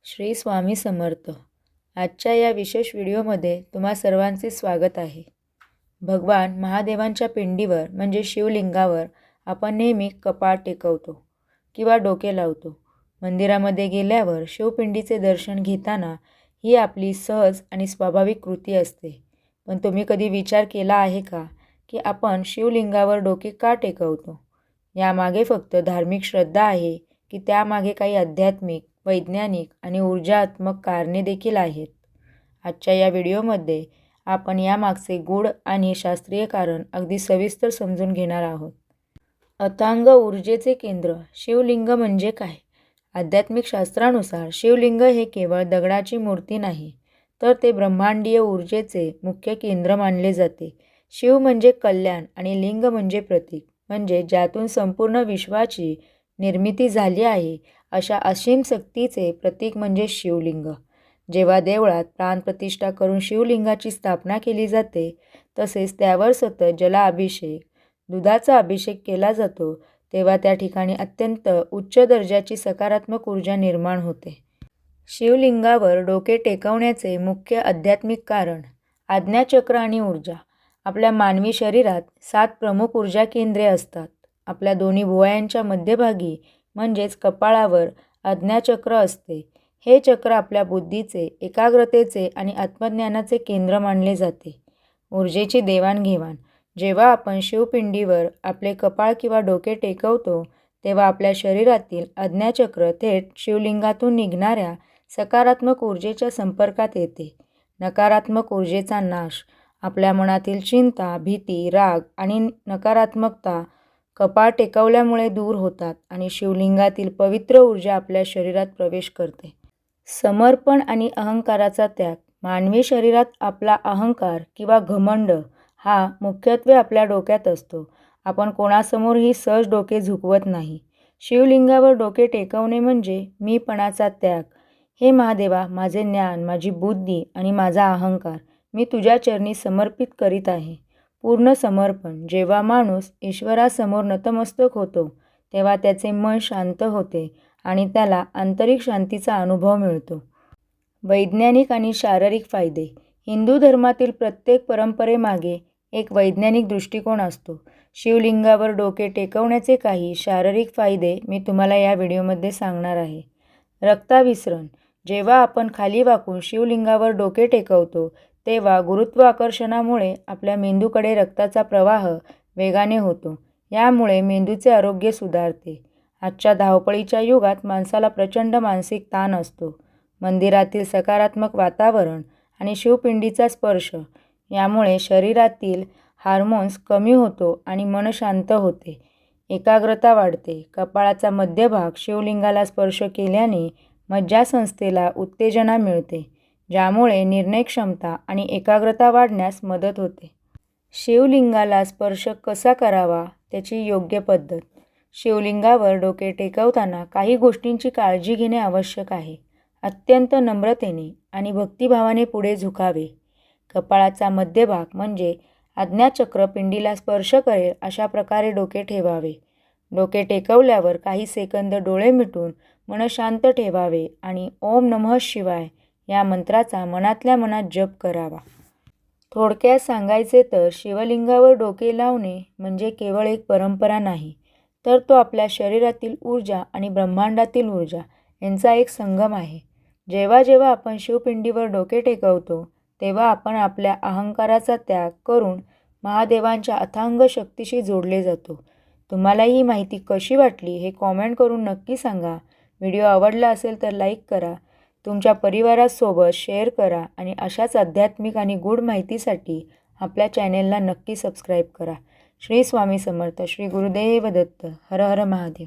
श्री स्वामी समर्थ. आजच्या या विशेष व्हिडिओमध्ये तुम्हा सर्वांचे स्वागत आहे. भगवान महादेवांच्या पिंडीवर म्हणजे शिवलिंगावर आपण नेहमी कपाळ टेकवतो किंवा डोके लावतो. मंदिरामध्ये गेल्यावर शिवपिंडीचे दर्शन घेताना ही आपली सहज आणि स्वाभाविक कृती असते. पण तुम्ही कधी विचार केला आहे का की आपण शिवलिंगावर डोके का टेकवतो? यामागे फक्त धार्मिक श्रद्धा आहे की त्यामागे काही आध्यात्मिक, वैज्ञानिक आणि ऊर्जात्मक कारणे देखील आहेत? आजच्या या व्हिडिओमध्ये आपण यामागचे गूढ आणि शास्त्रीय कारण अगदी सविस्तर समजून घेणार आहोत. अथांग ऊर्जेचे केंद्र शिवलिंग म्हणजे काय? आध्यात्मिक शास्त्रानुसार शिवलिंग हे केवळ दगडाची मूर्ती नाही, तर ते ब्रह्मांडीय ऊर्जेचे मुख्य केंद्र मानले जाते. शिव म्हणजे कल्याण आणि लिंग म्हणजे प्रतीक, म्हणजे ज्यातून संपूर्ण विश्वाची निर्मिती झाली आहे अशा असीम शक्तीचे प्रतीक म्हणजे शिवलिंग. जेव्हा देवळात प्राणप्रतिष्ठा करून शिवलिंगाची स्थापना केली जाते, तसेच त्यावर सतत जलाभिषेक, दुधाचा अभिषेक केला जातो, तेव्हा त्या ठिकाणी अत्यंत उच्च दर्जाची सकारात्मक ऊर्जा निर्माण होते. शिवलिंगावर डोके टेकवण्याचे मुख्य आध्यात्मिक कारण आज्ञाचक्र आणि ऊर्जा. आपल्या मानवी शरीरात 7 प्रमुख ऊर्जा केंद्रे असतात. आपल्या दोन्ही भुवयांच्या मध्यभागी म्हणजेच कपाळावर आज्ञाचक्र असते. हे चक्र आपल्या बुद्धीचे, एकाग्रतेचे आणि आत्मज्ञानाचे केंद्र मानले जाते. ऊर्जेची देवाणघेवाण. जेव्हा आपण शिवपिंडीवर आपले कपाळ किंवा डोके टेकवतो, तेव्हा आपल्या शरीरातील आज्ञाचक्र थेट शिवलिंगातून निघणाऱ्या सकारात्मक ऊर्जेच्या संपर्कात येते. नकारात्मक ऊर्जेचा नाश. आपल्या मनातील चिंता, भीती, राग आणि नकारात्मकता कपाळ टेकवल्यामुळे दूर होतात आणि शिवलिंगातील पवित्र ऊर्जा आपल्या शरीरात प्रवेश करते. समर्पण आणि अहंकाराचा त्याग. मानवी शरीरात आपला अहंकार किंवा घमंड हा मुख्यत्वे आपल्या डोक्यात असतो. आपण कोणासमोरही सहज डोके झुकवत नाही. शिवलिंगावर डोके टेकवणे म्हणजे मीपणाचा त्याग. हे महादेवा, माझे ज्ञान, माझी बुद्धी आणि माझा अहंकार मी तुझ्या चरणी समर्पित करीत आहे. पूर्ण समर्पण. जेव्हा माणूस ईश्वरासमोर नतमस्तक होतो, तेव्हा त्याचे मन शांत होते आणि त्याला आंतरिक शांतीचा अनुभव मिळतो. वैज्ञानिक आणि शारीरिक फायदे. हिंदू धर्मातील प्रत्येक परंपरेमागे एक वैज्ञानिक दृष्टिकोन असतो. शिवलिंगावर डोके टेकवण्याचे काही शारीरिक फायदे मी तुम्हाला या व्हिडिओमध्ये सांगणार आहे. रक्ताभिसरण. जेव्हा आपण खाली वाकून शिवलिंगावर डोके टेकवतो, तेव्हा गुरुत्वाकर्षणामुळे आपल्या मेंदूकडे रक्ताचा प्रवाह वेगाने होतो. यामुळे मेंदूचे आरोग्य सुधारते. आजच्या धावपळीच्या युगात माणसाला प्रचंड मानसिक ताण असतो. मंदिरातील सकारात्मक वातावरण आणि शिवपिंडीचा स्पर्श यामुळे शरीरातील हार्मोन्स कमी होतो आणि मन शांत होते. एकाग्रता वाढते. कपाळाचा मध्यभाग शिवलिंगाला स्पर्श केल्याने मज्जासंस्थेला उत्तेजना मिळते, ज्यामुळे निर्णय क्षमता आणि एकाग्रता वाढण्यास मदत होते. शिवलिंगाला स्पर्श कसा करावा, त्याची योग्य पद्धत. शिवलिंगावर डोके टेकवताना काही गोष्टींची काळजी घेणे आवश्यक आहे. अत्यंत नम्रतेने आणि भक्तिभावाने पुढे झुकावे. कपाळाचा मध्यभाग म्हणजे आज्ञाचक्र पिंडीला स्पर्श करेल अशा प्रकारे डोके ठेवावे. डोके टेकवल्यावर काही सेकंद डोळे मिटून मन शांत ठेवावे आणि ओम नमः शिवाय या मंत्राचा मनातल्या मनात जप करावा. थोडक्यात सांगायचे तर शिवलिंगावर डोके लावणे म्हणजे केवळ एक परंपरा नाही, तर तो आपल्या शरीरातील ऊर्जा आणि ब्रह्मांडातील ऊर्जा यांचा एक संगम आहे. जेव्हा जेव्हा आपण शिवपिंडीवर डोके टेकवतो, तेव्हा आपण आपल्या अहंकाराचा त्याग करून महादेवांच्या अथांग शक्तीशी जोडले जातो. तुम्हाला ही माहिती कशी वाटली हे कॉमेंट करून नक्की सांगा. व्हिडिओ आवडला असेल तर लाईक करा, तुमच्या परिवारासोबत शेअर करा आणि अशाच आध्यात्मिक आणि गूढ माहितीसाठी आपल्या चॅनेलला नक्की सबस्क्राईब करा. श्री स्वामी समर्थ. श्री गुरुदेव दत्त. हर हर महादेव.